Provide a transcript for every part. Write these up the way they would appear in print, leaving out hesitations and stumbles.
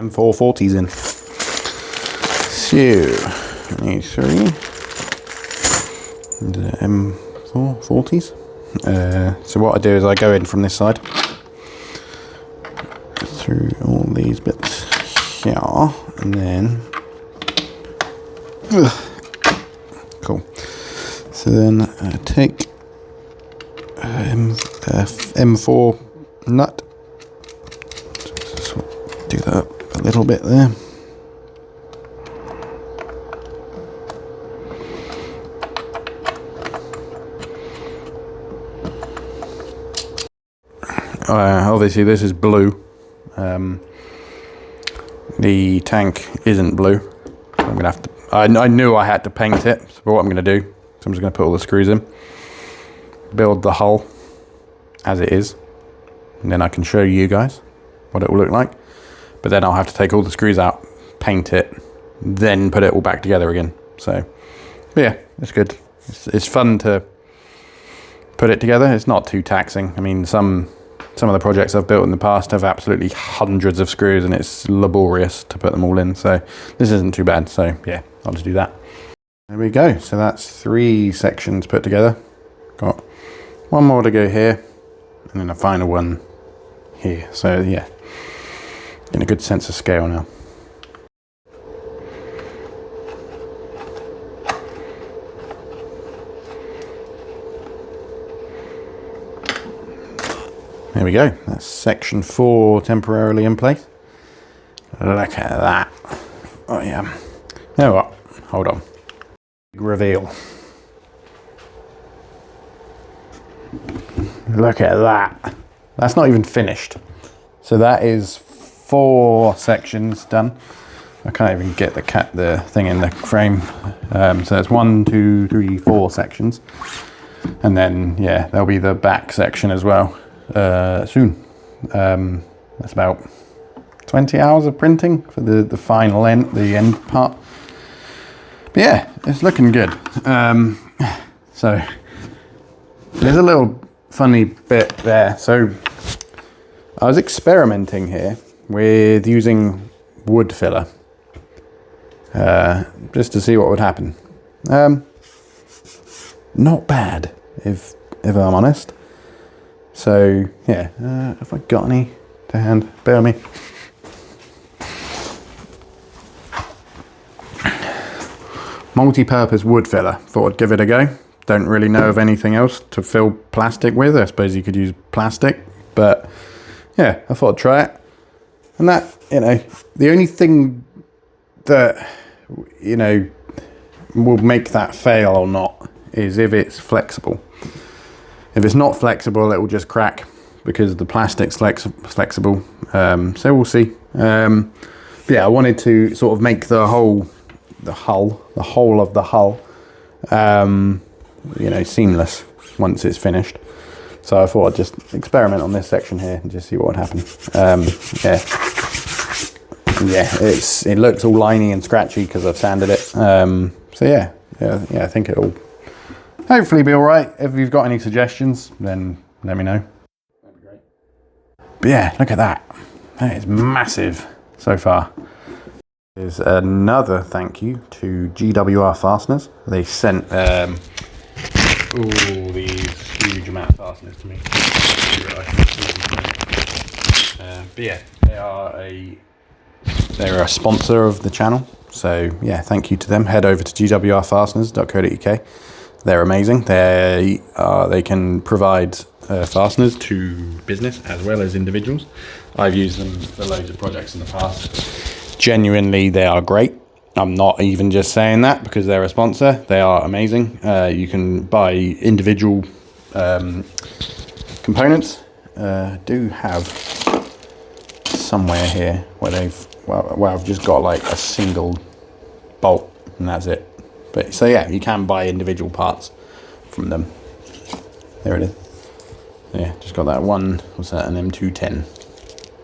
M440s in. So, these three. The M440s. So what I do is I go in from this side. Through all these bits here. And then... Cool. So then I take M4 nut. So do that a little bit there. Obviously this is blue. The tank isn't blue. So I'm gonna have to. I knew I had to paint it. So what I'm gonna do, so I'm just gonna put all the screws in, build the hull as it is, and then I can show you guys what it will look like. But then I'll have to take all the screws out, paint it, then put it all back together again. So, but yeah, it's good. It's fun to put it together. It's not too taxing. I mean, some of the projects I've built in the past have absolutely hundreds of screws and it's laborious to put them all in. So this isn't too bad. So yeah, I'll just do that. There we go. So that's 3 sections put together. Got one more to go here and then a final one here. So yeah, getting a good sense of scale now. There we go, that's section 4 temporarily in place. Look at that. Oh yeah. You know what? Hold on. Big reveal. Look at that. That's not even finished. So that is 4 sections done. I can't even get the thing in the frame. So that's 1, 2, 3, 4 sections. And then yeah, there'll be the back section as well. Soon. That's about 20 hours of printing for the final end, the end part. But yeah, it's looking good. So there's a little funny bit there. So I was experimenting here with using wood filler, just to see what would happen. Not bad, if I'm honest. So yeah, have I got any to hand? Bear with me. Multi-purpose wood filler. Thought I'd give it a go. Don't really know of anything else to fill plastic with. I suppose you could use plastic, but yeah, I thought I'd try it. And that, you know, the only thing that, you know, will make that fail or not is if it's flexible. If it's not flexible, it will just crack because the plastic's flexible. So we'll see. But yeah, I wanted to sort of make the whole of the hull, you know, seamless once it's finished. So I thought I'd just experiment on this section here and just see what would happen. Yeah, it looks all liney and scratchy because I've sanded it. So yeah, I think it'll hopefully be all right. If you've got any suggestions, then let me know. That'd be great. But yeah, look at that. That is massive so far. There's another thank you to GWR Fasteners. They sent all these huge amount of fasteners to me. But yeah, they're a sponsor of the channel. So yeah, thank you to them. Head over to gwrfasteners.co.uk. They're amazing. They can provide fasteners to business as well as individuals. I've used them for loads of projects in the past. Genuinely, they are great. I'm not even just saying that because they're a sponsor. They are amazing. You can buy individual components. Do have somewhere here where I've just got like a single bolt and that's it. But so yeah, you can buy individual parts from them. There it is. Yeah, just got that one. What's that? An M210.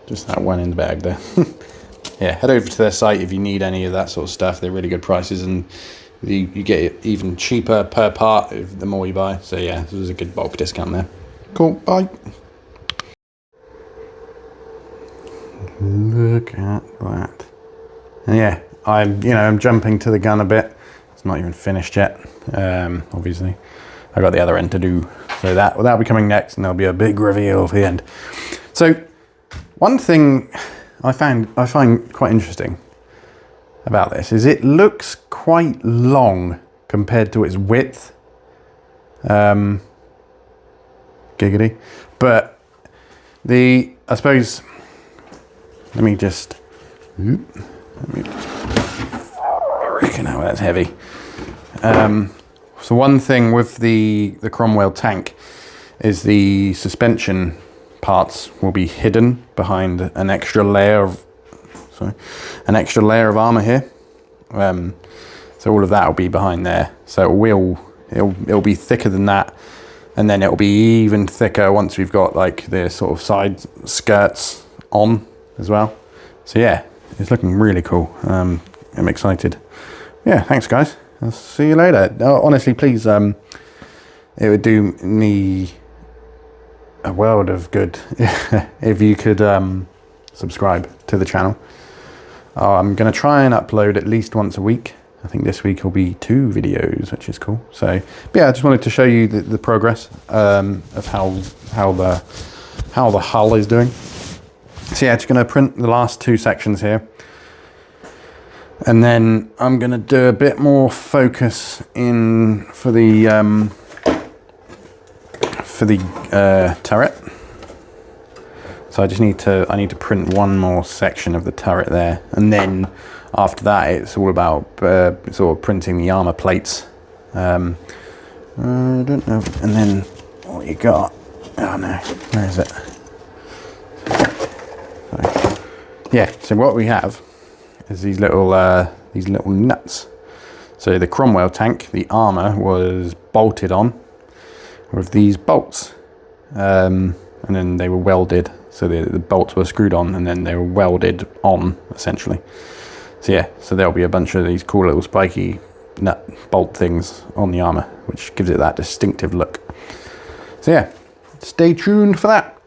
Just that one in the bag there. Yeah, head over to their site if you need any of that sort of stuff. They're really good prices, and you get it even cheaper per part the more you buy. So yeah, there's a good bulk discount there. Cool. Bye. Look at that. And yeah, I'm jumping to the gun a bit. It's not even finished yet, obviously. I got the other end to do. So that'll be coming next, and there'll be a big reveal for the end. So one thing I find quite interesting about this is it looks quite long compared to its width. Giggity. But I suppose, let me just reckon how that's heavy. So one thing with the Cromwell tank is the suspension parts will be hidden behind an extra layer of armor here. So all of that will be behind there. So it'll be thicker than that, and then it'll be even thicker once we've got like the sort of side skirts on as well. So yeah, it's looking really cool. I'm excited. Yeah, thanks guys. I'll see you later. Honestly, please, it would do me a world of good if you could subscribe to the channel. I'm going to try and upload at least once a week. I think this week will be 2 videos, which is cool. So, but yeah, I just wanted to show you the progress of how the hull is doing. So yeah, just going to print the last 2 sections here. And then I'm going to do a bit more focus in for the turret. So I need to print one more section of the turret there, and then after that it's all about sort of printing the armor plates. I don't know. And then what you got? Oh no, where is it? So, yeah. So what we have is these little nuts. So the Cromwell tank, the armor was bolted on with these bolts, and then they were welded. So the bolts were screwed on, and then they were welded on essentially. So yeah, so there'll be a bunch of these cool little spiky nut bolt things on the armor, which gives it that distinctive look. So yeah, stay tuned for that.